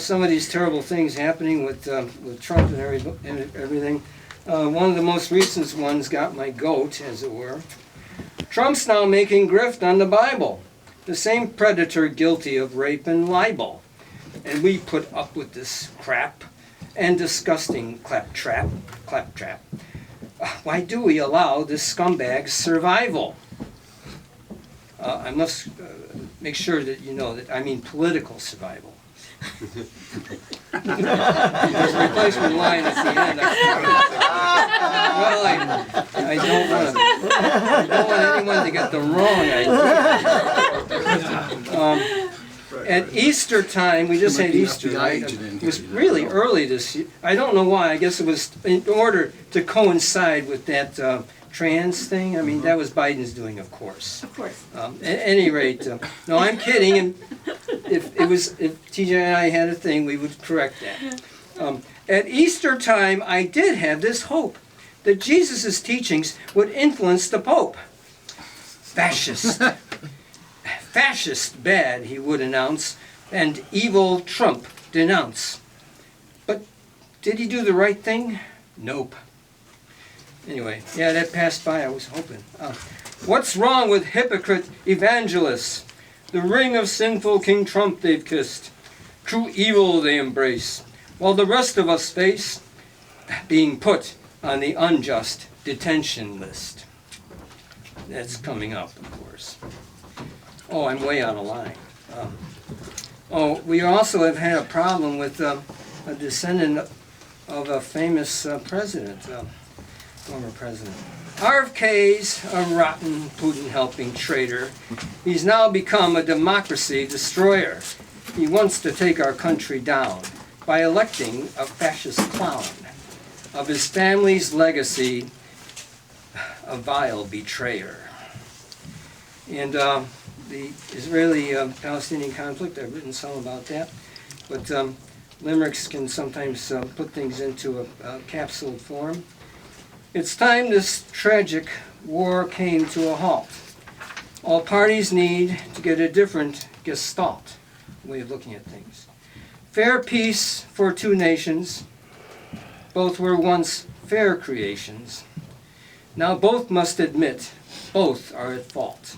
Some of these terrible things happening with Trump and everything. One of the most recent ones got my goat, as it were. Trump's now making grift on the Bible, the same predator guilty of rape and libel. And we put up with this crap and disgusting claptrap. Why do we allow this scumbag's survival? I must make sure that you know that I mean political survival. There's a replacement line at the end. Well, I don't want anyone to get the wrong idea. At Easter time, we just had Easter, right? It was really early this year. I don't know why. I guess it was in order to coincide with that trans thing. I mean, that was Biden's doing, of course. Of course. At any rate, no, I'm kidding. And if TJ and I had a thing, we would correct that. At Easter time, I did have this hope that Jesus' teachings would influence the Pope. Fascist bad, he would announce, and evil Trump denounce. But did he do the right thing? Nope. Anyway, yeah, that passed by, I was hoping. What's wrong with hypocrite evangelists? The ring of sinful King Trump they've kissed. True evil they embrace, while the rest of us face being put on the unjust detention list. That's coming up, of course. Oh, I'm way out of line. We also have had a problem with a descendant of a famous president, former president. RFK's a rotten, Putin-helping traitor. He's now become a democracy destroyer. He wants to take our country down by electing a fascist clown. Of his family's legacy, a vile betrayer. And the Israeli-Palestinian conflict, I've written some about that, but limericks can sometimes put things into a capsuled form. It's time this tragic war came to a halt. All parties need to get a different gestalt, way of looking at things. Fair peace for two nations. Both were once fair creations. Now both must admit both are at fault.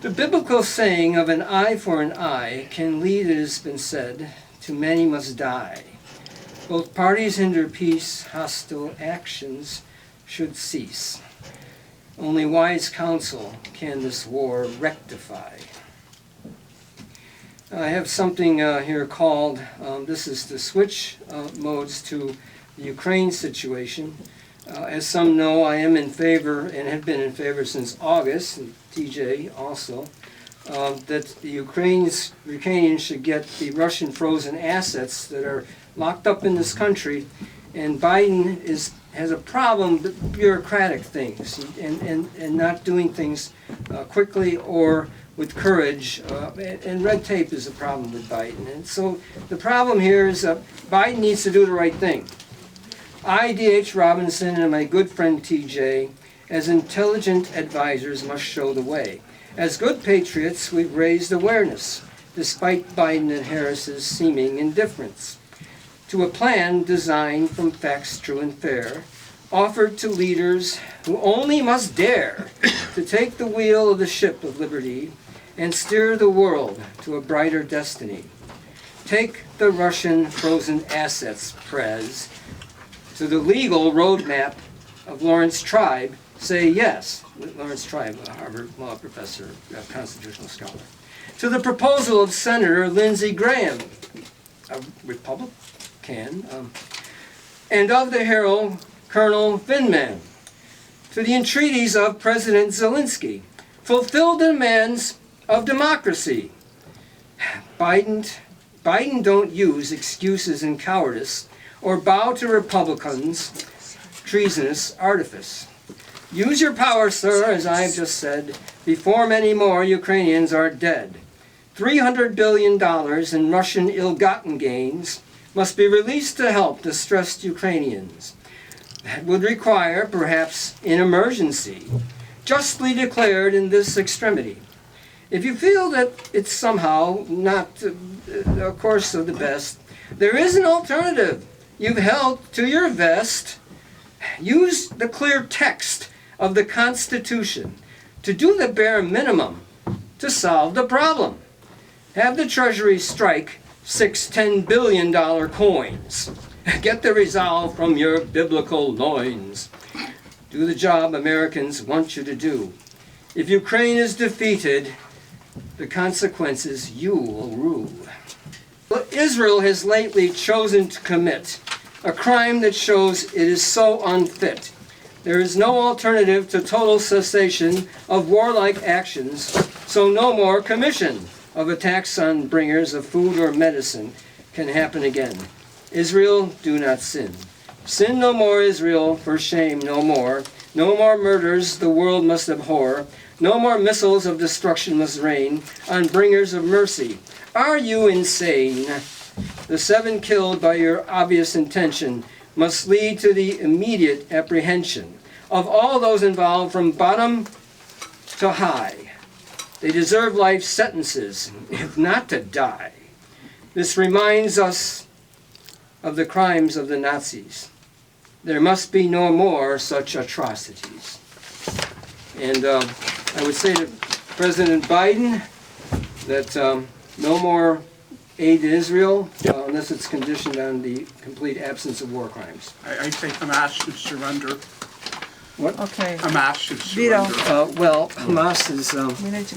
The biblical saying of an eye for an eye can lead, it has been said, to many must die. Both parties hinder peace, hostile actions should cease. Only wise counsel can this war rectify. I have something here called, this is to switch modes to the Ukraine situation. As some know, I am in favor, and have been in favor since August, and TJ also, that the Ukrainians should get the Russian frozen assets that are locked up in this country, and Biden has a problem with bureaucratic things and not doing things quickly or with courage, and red tape is a problem with Biden. And so the problem here is Biden needs to do the right thing. I, D.H. Robinson, and my good friend T.J., as intelligent advisors, must show the way. As good patriots, we've raised awareness, despite Biden and Harris's seeming indifference, to a plan designed from facts true and fair, offered to leaders who only must dare to take the wheel of the ship of liberty and steer the world to a brighter destiny. Take the Russian frozen assets, Prez, to the legal roadmap of Lawrence Tribe. Say yes. Lawrence Tribe, a Harvard Law professor, a constitutional scholar. To the proposal of Senator Lindsey Graham, a Republican, and of the Herald Colonel Vindman. To the entreaties of President Zelensky. Fulfill the demands of democracy. Biden don't use excuses and cowardice or bow to Republicans' treasonous artifice. Use your power, sir, as I have just said, before many more Ukrainians are dead. $300 billion in Russian ill-gotten gains must be released to help distressed Ukrainians. That would require, perhaps in emergency, justly declared in this extremity, If you feel that it's somehow not a course of the best, there is an alternative. You've held to your vest. Use the clear text of the Constitution to do the bare minimum to solve the problem. Have the Treasury strike $10 billion coins. Get the resolve from your biblical loins. Do the job Americans want you to do. If Ukraine is defeated, the consequences you will rue. But Israel has lately chosen to commit a crime that shows it is so unfit. There is no alternative to total cessation of warlike actions, so no more commission of attacks on bringers of food or medicine can happen again. Israel, do not sin. Sin no more, Israel, for shame no more. No more murders the world must abhor. No more missiles of destruction must rain on bringers of mercy. Are you insane? The 7 killed by your obvious intention must lead to the immediate apprehension of all those involved from bottom to high. They deserve life sentences, if not to die. This reminds us of the crimes of the Nazis. There must be no more such atrocities. And I would say to President Biden that no more aid to Israel unless it's conditioned on the complete absence of war crimes. I think Hamas should surrender. What? Okay. Hamas should Veto. surrender. Well, Hamas is... We need to